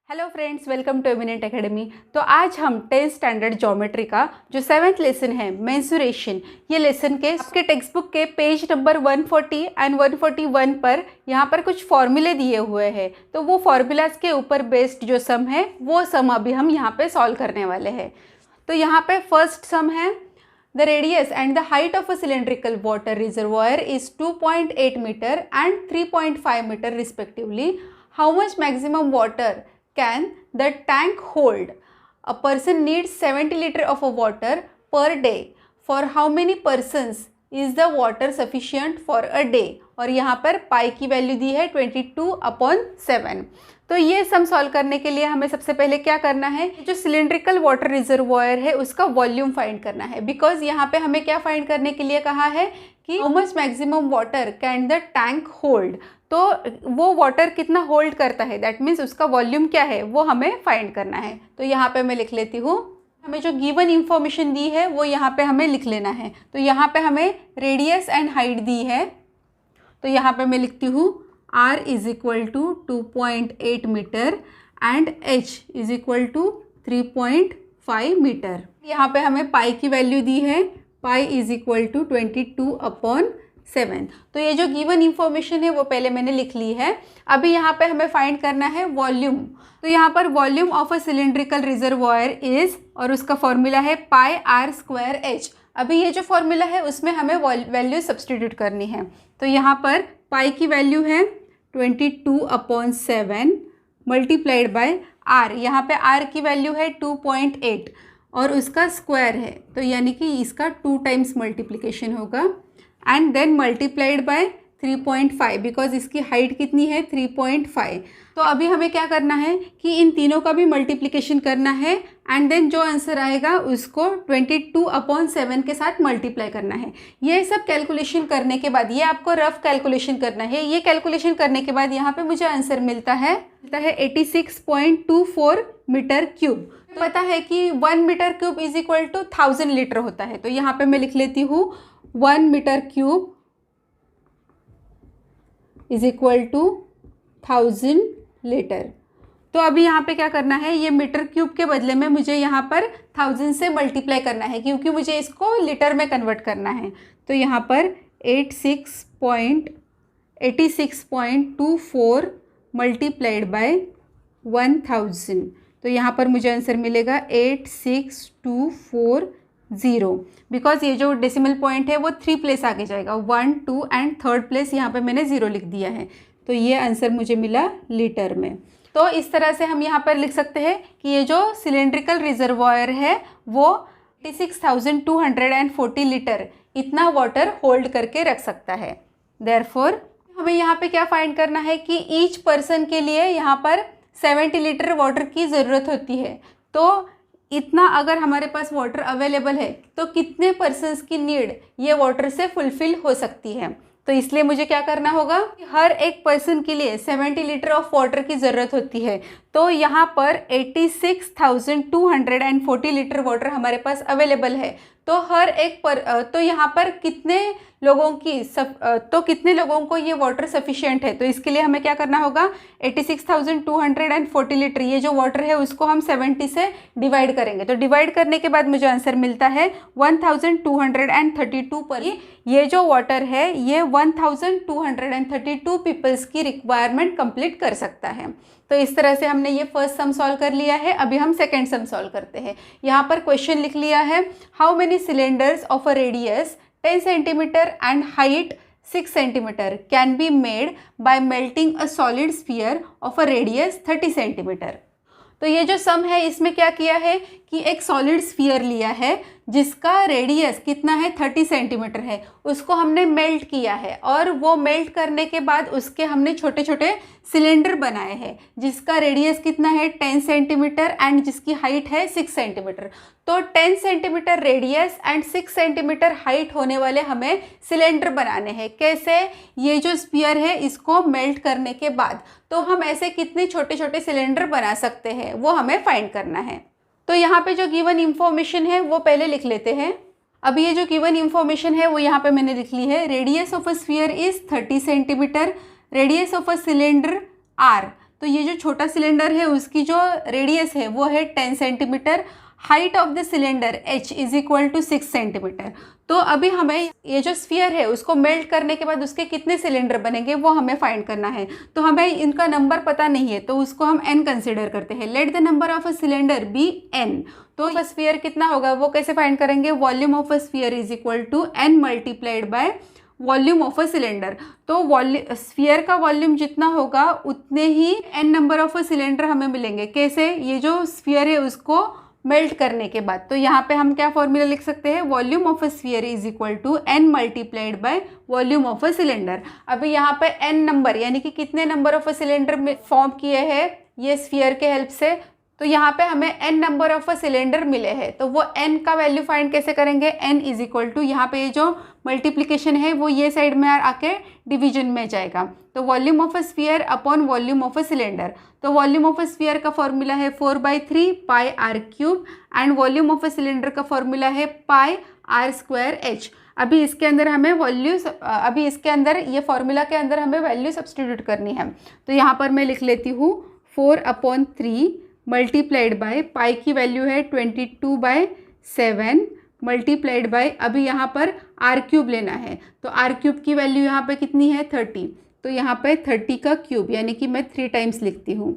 Hello friends, welcome to Eminent Academy. तो आज हम 10th स्टैंडर्ड ज्योमेट्री का जो 7th लेसन है मेंसुरेशन, ये लेसन के आपके टेक्स्ट बुक के पेज नंबर 140 एंड 141 पर यहाँ पर कुछ फॉर्मूले दिए हुए हैं। तो वो फॉर्मूलाज के ऊपर बेस्ड जो सम है वो सम अभी हम यहाँ पे सॉल्व करने वाले हैं। तो यहाँ पे फर्स्ट सम है, the radius and the height of a cylindrical water reservoir is 2.8 meter and 3.5 meter respectively. How much maximum water can the tank hold? A person needs 70 liter of a water per day. For how many persons is the water sufficient for a day? और यहाँ पर पाई की value दी है 22/7। तो ये sum solve करने के लिए हमें सबसे पहले क्या करना है, जो सिलिंड्रिकल वाटर रिजर्वॉयर है उसका वॉल्यूम फाइंड करना है। बिकॉज यहाँ पे हमें क्या फाइंड करने के लिए कहा है कि how much maximum water can the tank hold. तो वो वाटर कितना होल्ड करता है, दैट मीन्स उसका वॉल्यूम क्या है वो हमें फाइंड करना है। तो यहाँ पे मैं लिख लेती हूँ, हमें जो गिवन इंफॉर्मेशन दी है वो यहाँ पे हमें लिख लेना है। तो यहाँ पे हमें रेडियस एंड हाइट दी है, तो यहाँ पे मैं लिखती हूँ R is equal to 2.8 metre and H is equal to 3.5 metre. यहाँ पे हमें पाई की वैल्यू दी है, पाई इज इक्वल टू 22/7। तो ये जो गिवन इंफॉर्मेशन है वो पहले मैंने लिख ली है। अभी यहाँ पे हमें फाइंड करना है वॉल्यूम। तो यहाँ पर volume of a cylindrical reservoir is, और उसका फॉर्मूला है पाई R² H। अभी ये जो फॉर्मूला है उसमें हमें वैल्यू सब्सटीट्यूट करनी है। तो यहाँ पर पाई की वैल्यू है 22/7 मल्टीप्लाइड बाय R। यहाँ पे R की वैल्यू है 2.8 और उसका स्क्वायर है, तो यानी कि इसका 2 टाइम्स मल्टीप्लिकेशन होगा and then multiplied by 3.5 because इसकी हाइट कितनी है 3.5। तो अभी हमें क्या करना है कि इन तीनों का भी मल्टीप्लिकेशन करना है एंड देन जो आंसर आएगा उसको 22/7 के साथ मल्टीप्लाई करना है। ये सब कैलकुलेशन करने के बाद, ये आपको रफ कैलकुलेशन करना है, ये कैलकुलेशन करने के बाद यहाँ पे मुझे आंसर मिलता है 86.24 मीटर क्यूब। पता है कि 1 metre cube is equal to 1000 litre होता है। तो यहाँ पे मैं लिख लेती हूँ 1 metre cube is equal to 1000 litre. तो अभी यहाँ पे क्या करना है, ये मीटर क्यूब के बदले में मुझे यहाँ पर 1000 से मल्टीप्लाई करना है क्योंकि मुझे इसको लीटर में कन्वर्ट करना है। तो यहाँ पर 86.24 मल्टीप्लाइड बाय 1000। तो यहाँ पर मुझे आंसर मिलेगा 86,240। बिकॉज ये जो डेसिमल पॉइंट है वो 3 प्लेस आगे जाएगा, 1, 2 एंड 3rd प्लेस यहाँ पे मैंने 0 लिख दिया है। तो ये आंसर मुझे मिला लीटर में। तो इस तरह से हम यहाँ पर लिख सकते हैं कि ये जो सिलिंड्रिकल रिजर्वॉयर है वो 86,240 लीटर इतना वाटर होल्ड करके रख सकता है। देयरफॉर हमें यहाँ पे क्या फाइंड करना है कि ईच पर्सन के लिए यहाँ पर 70 लीटर वाटर की ज़रूरत होती है। तो इतना अगर हमारे पास वाटर अवेलेबल है तो कितने पर्सन्स की नीड ये वाटर से फुलफिल हो सकती है। तो इसलिए मुझे क्या करना होगा, हर एक पर्सन के लिए 70 लीटर ऑफ वाटर की ज़रूरत होती है। तो यहाँ पर 86,240 लीटर वाटर हमारे पास अवेलेबल है। तो हर एक तो यहाँ पर कितने लोगों को ये वाटर सफिशिएंट है। तो इसके लिए हमें क्या करना होगा, 86,240 लीटर ये जो वाटर है उसको हम 70 से डिवाइड करेंगे। तो डिवाइड करने के बाद मुझे आंसर मिलता है 1232 पर। ये जो वाटर है ये 1232 पीपल्स की रिक्वायरमेंट कंप्लीट कर सकता है। तो इस तरह से हमने ये फर्स्ट सम सॉल्व कर लिया है। अभी हम सेकेंड सम सॉल्व करते हैं। यहाँ पर क्वेश्चन लिख लिया है, how many cylinders of a radius 10 centimetre and height 6 centimetre can be made by melting a solid sphere of a radius 30 centimetre. तो ये जो सम है इसमें क्या किया है कि एक सॉलिड स्फीयर लिया है जिसका रेडियस कितना है 30 सेंटीमीटर है, उसको हमने मेल्ट किया है और वो मेल्ट करने के बाद उसके हमने छोटे छोटे सिलेंडर बनाए हैं जिसका रेडियस कितना है 10 सेंटीमीटर एंड जिसकी हाइट है 6 सेंटीमीटर। तो 10 centimetre radius and 6 centimetre height होने वाले हमें सिलेंडर बनाने हैं। कैसे, ये जो स्फीयर है इसको मेल्ट करने के बाद। तो हम ऐसे कितने छोटे छोटे सिलेंडर बना सकते हैं वो हमें फाइंड करना है। तो यहाँ पे जो गिवन इंफॉर्मेशन है वो पहले लिख लेते हैं। अभी ये जो गिवन इंफॉर्मेशन है वो यहाँ पे मैंने लिख ली है। Radius of a sphere is 30 centimetre, radius of a cylinder R। तो ये जो छोटा सिलेंडर है उसकी जो रेडियस है वो है 10 centimetre, height of the cylinder h is equal to 6 centimetre. तो अभी हमें ये जो स्फीयर है उसको मेल्ट करने के बाद उसके कितने सिलेंडर बनेंगे वो हमें फाइंड करना है। तो हमें इनका नंबर पता नहीं है तो उसको हम n कंसिडर करते हैं। Let the number of a cylinder be n। तो स्फीयर कितना होगा वो कैसे फाइंड करेंगे, volume of a sphere is equal to n multiplied by volume of a cylinder. तो स्फीयर का वॉल्यूम जितना होगा उतने ही n number of a cylinder हमें मिलेंगे। कैसे, ये जो स्फीयर है उसको मेल्ट करने के बाद। तो यहाँ पे हम क्या फॉर्मूला लिख सकते हैं, volume of a sphere is equal to n multiplied by volume of a cylinder. अभी यहाँ पे n नंबर यानी कि कितने number of a cylinder form किए हैं ये स्फीयर के हेल्प से, तो यहाँ पे हमें n number of a cylinder मिले हैं। तो वो n का वैल्यू फाइंड कैसे करेंगे, n इज इक्वल टू यहाँ पे ये जो मल्टीप्लिकेशन है वो ये साइड में आके डिवीजन में जाएगा। तो volume of a sphere upon volume of a cylinder. तो वॉल्यूम ऑफ अ स्फीयर का फॉर्मूला है 4/3 pi r cube and volume of a cylinder का फॉर्मूला है पाई आर स्क्वायर एच। अभी इसके अंदर हमें ये फॉर्मूला के अंदर हमें वैल्यू सब्सटीट्यूट करनी है। तो यहाँ पर मैं लिख लेती हूँ 4/3 मल्टीप्लाइड बाय पाई की वैल्यू है 22/7 मल्टीप्लाइड बाय, अभी यहाँ पर आर क्यूब लेना है तो आर क्यूब की वैल्यू यहाँ पे कितनी है 30। तो यहाँ पे 30 का क्यूब यानी कि मैं 3 टाइम्स लिखती हूँ।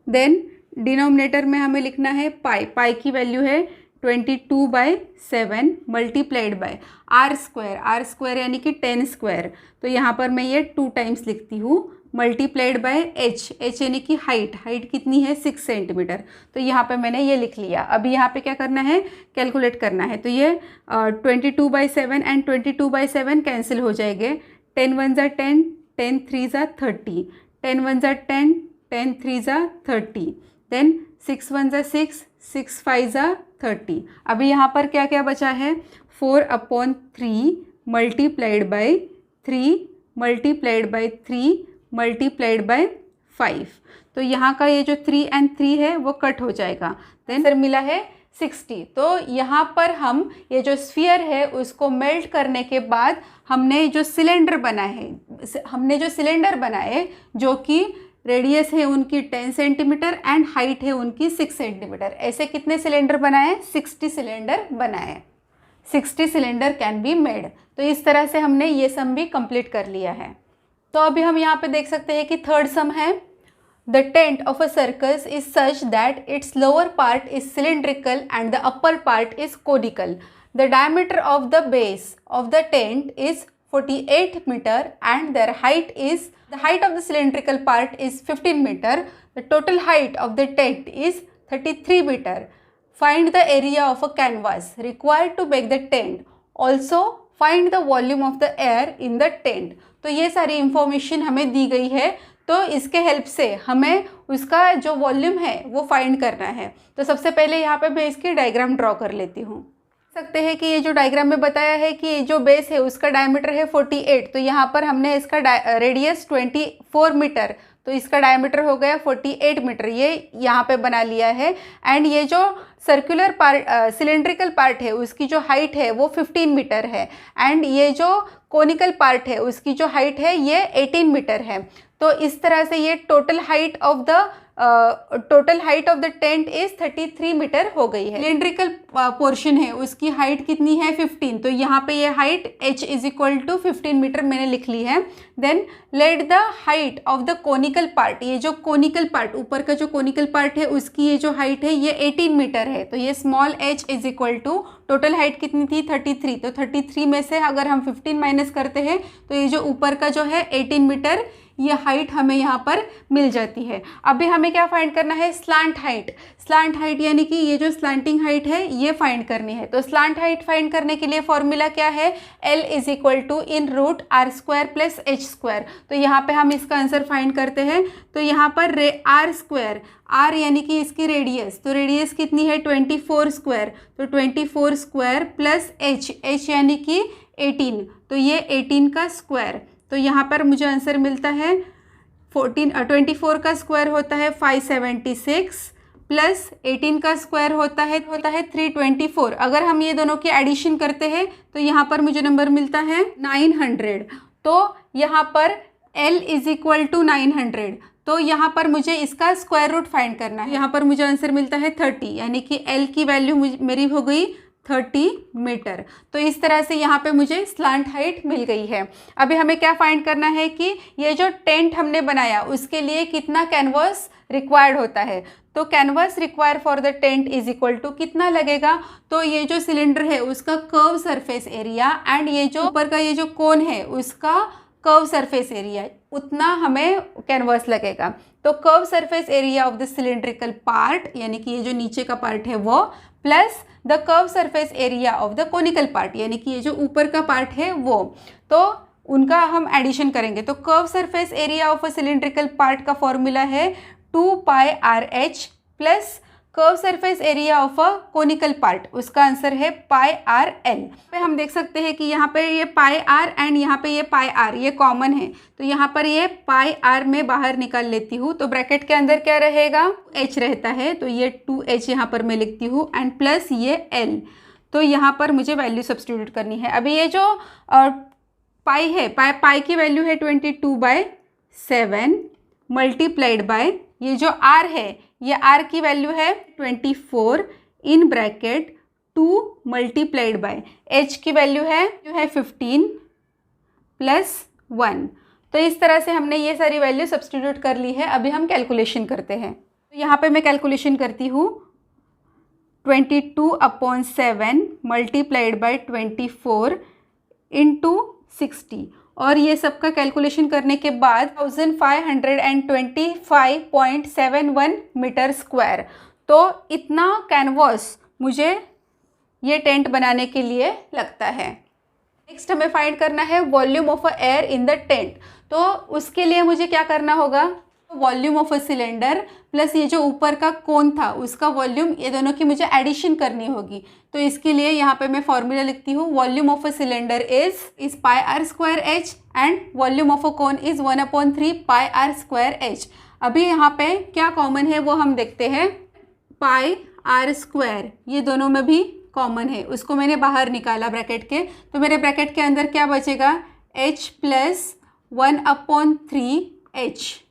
देन डिनोमिनेटर में हमें लिखना है पाई की वैल्यू है 22/7 मल्टीप्लाइड बाय आर स्क्वायर यानी कि 10 स्क्वायर। तो यहाँ पर मैं ये 2 टाइम्स लिखती हूँ मल्टीप्लाइड बाय एच यानी कि हाइट कितनी है 6 सेंटीमीटर। तो यहाँ पे मैंने ये लिख लिया। अभी यहाँ पे क्या करना है, कैलकुलेट करना है। तो ये 22/7 एंड 22/7 कैंसिल हो जाएंगे। 10 1 ज़ा 10, 10 3 ज़ा 30, 10 1 ज़ा 10, 10 3 ज़ा 30, देन 6 1 ज़ा 6, 6 5 ज़ा 30। अभी यहाँ पर क्या क्या बचा है, 4/3 multiplied by 3 multiplied by 3 multiplied by 5। तो यहाँ का ये जो 3 and 3 है वो कट हो जाएगा। देन सर मिला है 60। तो यहाँ पर हम ये जो स्फीयर है उसको मेल्ट करने के बाद हमने जो सिलेंडर बनाए जो कि रेडियस है उनकी 10 सेंटीमीटर एंड हाइट है उनकी 6 सेंटीमीटर। ऐसे कितने सिलेंडर बनाए, 60 सिलेंडर बनाए। 60 सिलेंडर कैन बी मेड। तो इस तरह से हमने ये सम भी कंप्लीट कर लिया है। तो अभी हम यहाँ पे देख सकते हैं कि थर्ड सम है, the tent of a circus is such that its lower part is cylindrical and the upper part is conical. The diameter of the base of the tent is 48 metre and the height of the cylindrical part is 15 metre. The total height of the tent is 33 metre. Find the area of a canvas required to make the tent. Also find the volume of the air in the tent. तो ये सारी information हमें दी गई है। तो इसके help से हमें उसका जो वॉल्यूम है वो फाइंड करना है। तो सबसे पहले यहाँ पे मैं इसकी डायग्राम ड्रॉ कर लेती हूँ। देख सकते हैं कि ये जो डायग्राम में बताया है कि जो बेस है उसका डायमीटर है 48। तो यहाँ पर हमने इसका रेडियस 24 मीटर, तो इसका डायमीटर हो गया 48 मीटर, ये यहाँ पे बना लिया है। एंड ये जो सर्कुलर पार्ट सिलेंड्रिकल पार्ट है उसकी जो हाइट है वो 15 मीटर है एंड ये जो कोनिकल पार्ट है उसकी जो हाइट है ये 18 मीटर है। तो इस तरह से ये total height of the tent is 33 metre हो गई है। सिलेंड्रिकल पोर्शन है उसकी हाइट कितनी है 15। तो यहाँ पे ये height h is equal to 15 metre मैंने लिख ली है। Then let the height of the conical part, ये जो कोनिकल पार्ट ऊपर का जो कोनिकल पार्ट है उसकी ये जो हाइट है ये 18 मीटर है। तो ये small h is equal to total height कितनी थी 33। तो 33 में से अगर हम 15 माइनस करते हैं तो ये जो ऊपर का जो है 18 मीटर ये हाइट हमें यहाँ पर मिल जाती है। अभी हमें क्या फाइंड करना है, स्लांट हाइट यानी कि ये जो स्लांटिंग हाइट है ये फाइंड करनी है। तो स्लांट हाइट फाइंड करने के लिए फॉर्मूला क्या है, L इज इक्वल टू इन root R square plus H square. तो यहाँ पे हम इसका आंसर फाइंड करते हैं। तो यहाँ पर आर स्क्वायर, आर यानी कि इसकी रेडियस, तो रेडियस कितनी है 24 स्क्वायर। तो 24 स्क्वायर प्लस एच यानी कि 18, तो ये 18 का स्क्वायर। तो यहाँ पर मुझे आंसर मिलता है 24 का स्क्वायर होता है 576 प्लस 18 का स्क्वायर होता है 324। अगर हम ये दोनों की एडिशन करते हैं तो यहाँ पर मुझे नंबर मिलता है 900। तो यहाँ पर L इज इक्वल टू 900, तो यहाँ पर मुझे इसका स्क्वायर रूट फाइंड करना है। यहाँ पर मुझे आंसर मिलता है 30, यानी कि L की वैल्यू मेरी हो गई 30 मीटर। तो इस तरह से यहाँ पे मुझे स्लांट हाइट मिल गई है। अभी हमें क्या फाइंड करना है कि ये जो टेंट हमने बनाया उसके लिए कितना कैनवास रिक्वायर्ड होता है। तो canvas require for the tent is equal to कितना लगेगा, तो ये जो सिलेंडर है उसका कर्व सरफेस एरिया एंड ये जो ऊपर का ये जो कोन है उसका कर्व सरफेस एरिया, उतना हमें कैनवास लगेगा। तो curve surface area of the cylindrical part, यानी कि ये जो नीचे का पार्ट है वो, plus the curve surface area of the conical part, यानी कि ये जो ऊपर का पार्ट है वो, तो उनका हम एडिशन करेंगे। तो curve surface area of a cylindrical part का फॉर्मूला है 2πRH plus curve surface area of a conical part, उसका आंसर है πRL। पे हम देख सकते हैं कि यहाँ पे ये πR एंड यहाँ पे ये πR ये कॉमन है, तो यहाँ पर ये πR में बाहर निकाल लेती हूँ। तो ब्रैकेट के अंदर क्या रहेगा, H रहता है, तो ये 2H यहाँ पर मैं लिखती हूँ एंड प्लस ये L। तो यहाँ पर मुझे वैल्यू सब्स्टिट्यूट करनी है। अभी ये जो पाई है, पाई की वैल्यू है 22/7 मल्टीप्लाइड बाय ये जो R है, ये R की वैल्यू है 24 in bracket 2 multiplied by H की वैल्यू है 15 प्लस 1। तो इस तरह से हमने ये सारी वैल्यू सब्स्टिट्यूट कर ली है। अभी हम कैलकुलेशन करते हैं। तो यहाँ पे मैं कैलकुलेशन करती हूँ 22/7 मल्टीप्लाइड बाय 24 इंटू 60, और ये सब का कैलकुलेशन करने के बाद 1525.71 मीटर स्क्वायर। तो इतना कैनवास मुझे ये टेंट बनाने के लिए लगता है। नेक्स्ट हमें फाइंड करना है volume of a air in the tent. तो उसके लिए मुझे क्या करना होगा, volume of a cylinder plus ये जो ऊपर का कोन था उसका वॉल्यूम, ये दोनों की मुझे एडिशन करनी होगी। तो इसके लिए यहाँ पे मैं फॉर्मूला लिखती हूँ, volume of a cylinder is πr²h and volume of a cone is 1/3 πr²h। अभी यहाँ पे क्या कॉमन है वो हम देखते हैं, πr², ये दोनों में भी कॉमन है, उसको मैंने बाहर निकाला ब्रैकेट के। तो मेरे ब्रैकेट के अंदर क्या बचेगा, h प्लस 1/3h।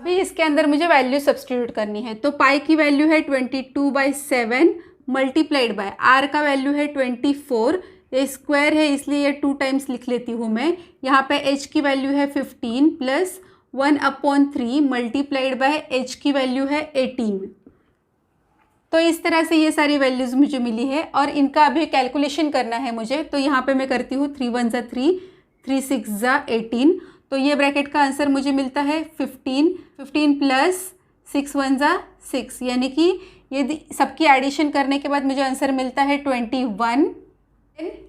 अभी इसके अंदर मुझे वैल्यू सब्स्टिट्यूट करनी है। तो पाई की वैल्यू है 22/7 मल्टीप्लाइड बाय आर का वैल्यू है 24, ये स्क्वायर है इसलिए ये 2 टाइम्स लिख लेती हूँ मैं। यहाँ पे h की वैल्यू है 15 प्लस 1/3 मल्टीप्लाइड बाय h की वैल्यू है 18। तो इस तरह से ये सारी वैल्यूज़ मुझे मिली है और इनका अभी कैलकुलेशन करना है मुझे। तो यहाँ पे मैं करती हूँ 3 1 ज़ा 3, 3 6 ज़ा 18। तो ये ब्रैकेट का आंसर मुझे मिलता है 15 प्लस 6 1 ज़ा 6, यानी कि ये सबकी एडिशन करने के बाद मुझे आंसर मिलता है 21।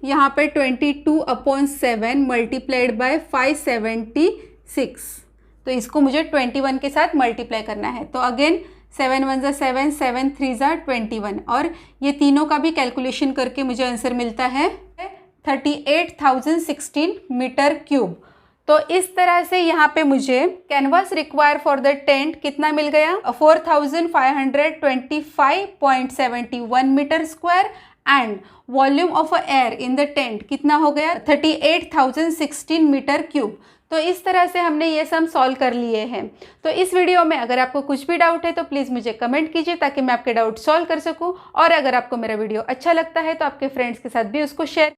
यहाँ पे 22/7 मल्टीप्लाइड बाय 576, तो इसको मुझे 21 के साथ मल्टीप्लाई करना है। तो अगेन 7 1 ज़ा 7, 7 3 ज़ा 21, और ये तीनों का भी कैलकुलेशन करके मुझे आंसर मिलता है 38,016 मीटर क्यूब। तो इस तरह से यहाँ पे मुझे canvas require for the tent कितना मिल गया, 4525.71 metre square and volume of air in the tent कितना हो गया, 38,016 मीटर क्यूब। तो इस तरह से हमने ये सम सॉल्व कर लिए हैं। तो इस वीडियो में अगर आपको कुछ भी डाउट है तो प्लीज़ मुझे कमेंट कीजिए ताकि मैं आपके डाउट सॉल्व कर सकूं, और अगर आपको मेरा वीडियो अच्छा लगता है तो आपके फ्रेंड्स के साथ भी उसको शेयर